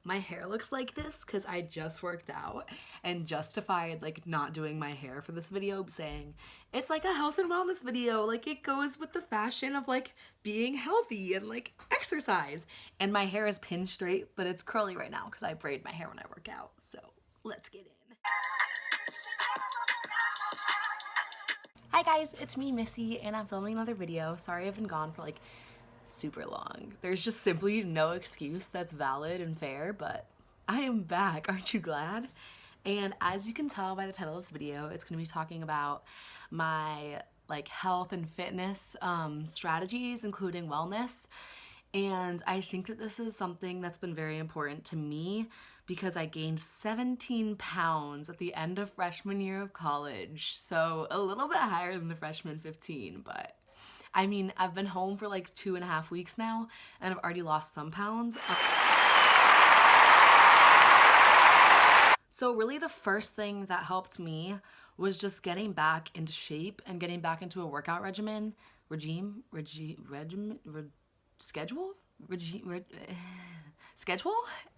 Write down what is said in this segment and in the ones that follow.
my hair looks like this because I just worked out and justified like not doing my hair for this video, saying it's like a health and wellness video, like it goes with the fashion of like being healthy and like exercise. And my hair is pinned straight, but it's curly right now because I braid my hair when I work out. So let's get in. Hi guys, it's me, Missy, and I'm filming another video. Sorry I've been gone for like super long. There's just simply no excuse that's valid and fair, but I am back. Aren't you glad? And as you can tell by the title of this video, it's going to be talking about my like health and fitness strategies, including wellness. And I think that this is something that's been very important to me because I gained 17 pounds at the end of freshman year of college. So a little bit higher than the freshman 15, but I mean, I've been home for like 2.5 weeks now and I've already lost some pounds. So really the first thing that helped me was just getting back into shape and getting back into a workout schedule.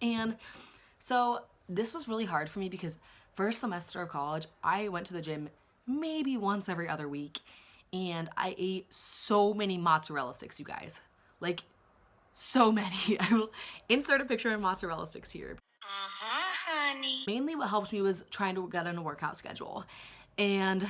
And so this was really hard for me because first semester of college, I went to the gym maybe once every other week. And I ate so many mozzarella sticks, you guys. Like, so many. I will insert a picture of mozzarella sticks here. Honey. Mainly what helped me was trying to get on a workout schedule. And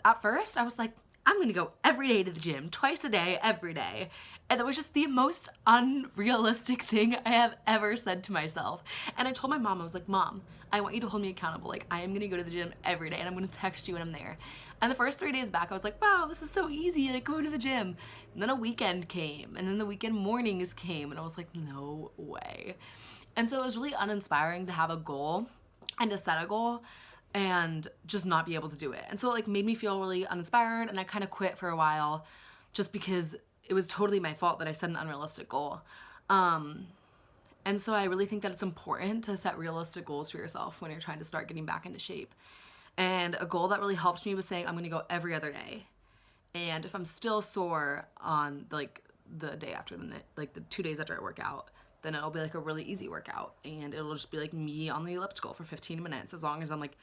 at first, I was like, I'm gonna go every day to the gym, twice a day, every day. And that was just the most unrealistic thing I have ever said to myself. And I told my mom, I was like, Mom, I want you to hold me accountable. Like, I am gonna go to the gym every day and I'm gonna text you when I'm there. And the first 3 days back, I was like, wow, this is so easy, like going to the gym. And then a weekend came, and then the weekend mornings came, and I was like, no way. And so it was really uninspiring to have a goal and to set a goal and just not be able to do it. And so it like made me feel really uninspired, and I kind of quit for a while just because it was totally my fault that I set an unrealistic goal. And so I really think that it's important to set realistic goals for yourself when you're trying to start getting back into shape. And a goal that really helped me was saying I'm gonna go every other day. And if I'm still sore on like the day after the 2 days after I work out, then it'll be like a really easy workout and it'll just be like me on the elliptical for 15 minutes as long as I'm like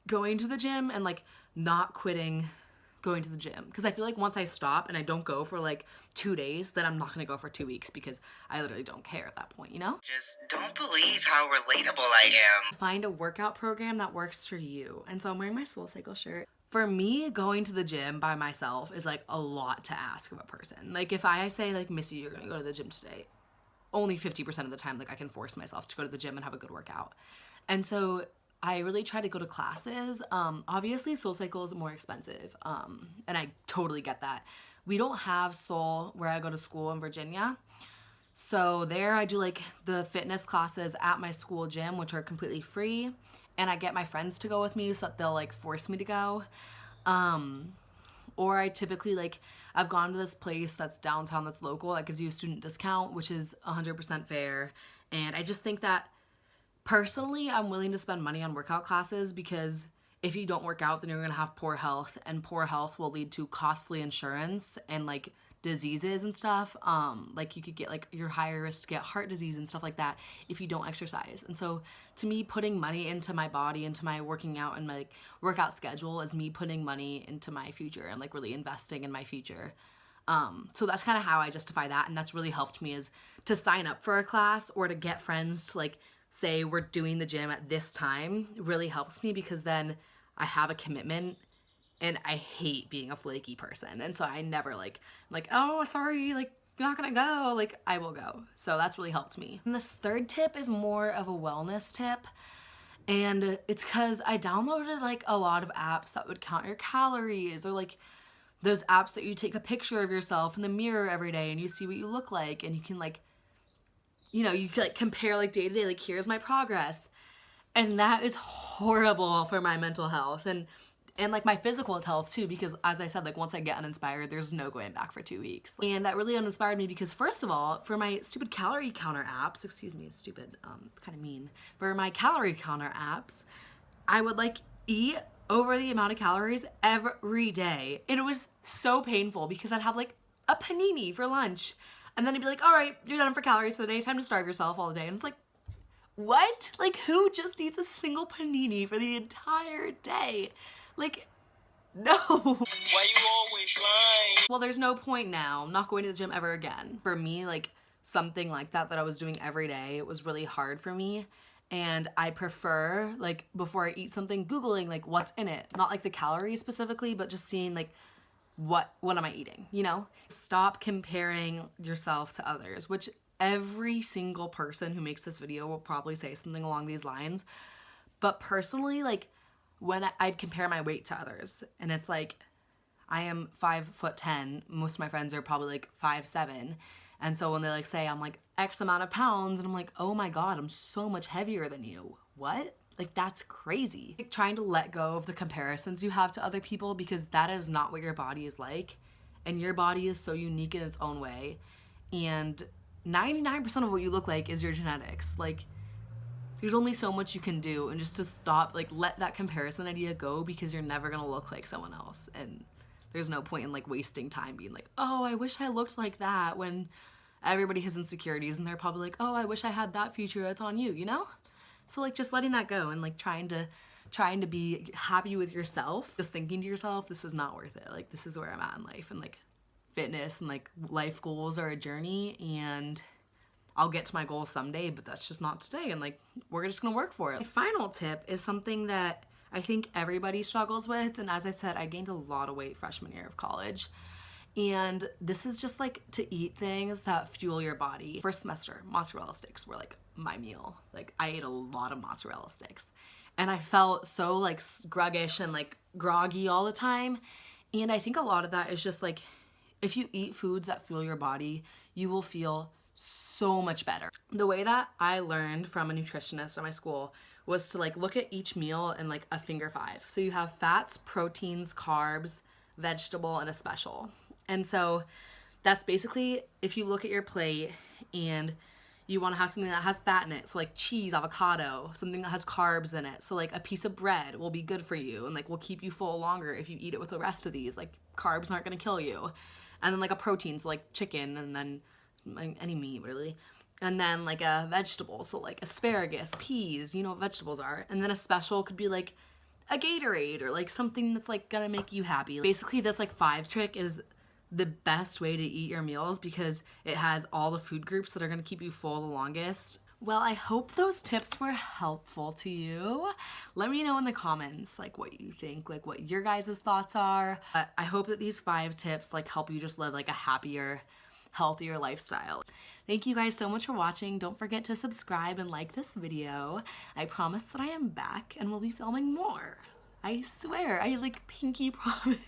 going to the gym and like not quitting going to the gym. Because I feel like once I stop and I don't go for like 2 days, then I'm not gonna go for 2 weeks because I literally don't care at that point, you know? Just don't believe how relatable I am. Find a workout program that works for you. And so I'm wearing my SoulCycle shirt. For me, going to the gym by myself is like a lot to ask of a person. Like if I say like, Missy, you're gonna go to the gym today, only 50% of the time like I can force myself to go to the gym and have a good workout. And so I really try to go to classes. Obviously SoulCycle is more expensive, and I totally get that. We don't have Soul where I go to school in Virginia. So there I do like the fitness classes at my school gym, which are completely free. And I get my friends to go with me so that they'll like force me to go. Or I typically like, I've gone to this place that's downtown that's local that gives you a student discount, which is 100% fair. And I just think that personally, I'm willing to spend money on workout classes because if you don't work out, then you're gonna have poor health, and poor health will lead to costly insurance and like diseases and stuff. Like you could get like, you're higher risk to get heart disease and stuff like that if you don't exercise. And so to me, putting money into my body, into my working out and my like workout schedule is me putting money into my future and like really investing in my future. So that's kind of how I justify that. And that's really helped me is to sign up for a class or to get friends to like say we're doing the gym at this time. It really helps me because then I have a commitment. And I hate being a flaky person. And so I never like, I'm like, oh, sorry, like, you're not gonna go. Like, I will go. So that's really helped me. And this third tip is more of a wellness tip. And it's because I downloaded like a lot of apps that would count your calories, or like those apps that you take a picture of yourself in the mirror every day and you see what you look like. And you can like, you know, you can like compare like day to day, like here's my progress. And that is horrible for my mental health. And like my physical health too, because as I said, like once I get uninspired, there's no going back for 2 weeks. And that really uninspired me because first of all, for my stupid calorie counter apps, excuse me, stupid, kind of mean. For my calorie counter apps, I would like eat over the amount of calories every day. And it was so painful because I'd have like a panini for lunch. And then I'd be like, all right, you're done for calories for the day, time to starve yourself all day. And it's like, What? Like, who just eats a single panini for the entire day? Like, no. Why you always lying? Well, there's no point now. I'm not going to the gym ever again. For me, like, something like that I was doing every day, it was really hard for me. And I prefer, like, before I eat something, Googling, like, what's in it. Not, like, the calories specifically, but just seeing, like, what am I eating, you know? Stop comparing yourself to others, which every single person who makes this video will probably say something along these lines. But personally, like, when I'd compare my weight to others, and it's like, I am 5'10", most of my friends are probably like 5'7", and so when they like say I'm like X amount of pounds, and I'm like, oh my god, I'm so much heavier than you. What? Like, that's crazy. Like, trying to let go of the comparisons you have to other people, because that is not what your body is like, and your body is so unique in its own way, and 99% of what you look like is your genetics. Like, there's only so much you can do, and just to stop, like, let that comparison idea go, because you're never gonna look like someone else, and there's no point in like wasting time being like, oh, I wish I looked like that, when everybody has insecurities and they're probably like, oh, I wish I had that feature, that's on you, you know? So like, just letting that go and like trying to be happy with yourself, just thinking to yourself, this is not worth it. Like, this is where I'm at in life, and like fitness and like life goals are a journey, and I'll get to my goal someday, but that's just not today, and like, we're just gonna work for it. My final tip is something that I think everybody struggles with, and as I said, I gained a lot of weight freshman year of college, and this is just like to eat things that fuel your body. First semester, mozzarella sticks were like my meal. Like, I ate a lot of mozzarella sticks, and I felt so like gruggish and like groggy all the time, and I think a lot of that is just like, if you eat foods that fuel your body, you will feel so much better. The way that I learned from a nutritionist at my school was to like look at each meal in like a finger five. So you have fats, proteins, carbs, vegetable, and a special. And so that's basically, if you look at your plate and you want to have something that has fat in it, so like cheese, avocado, something that has carbs in it, so like a piece of bread will be good for you and like will keep you full longer if you eat it with the rest of these. Like, carbs aren't going to kill you. And then like a protein, so like chicken, and then any meat really, and then like a vegetable, so like asparagus, peas, you know what vegetables are, and then a special could be like a Gatorade or like something that's like gonna make you happy. Basically, this like 5 trick is the best way to eat your meals, because it has all the food groups that are gonna keep you full the longest. Well, I hope those tips were helpful to you. Let me know in the comments like what you think, like what your guys' thoughts are. I hope that these 5 tips like help you just live like a happier, healthier lifestyle. Thank you guys so much for watching. Don't forget to subscribe and like this video. I promise that I am back and we'll be filming more. I swear, I like pinky promise.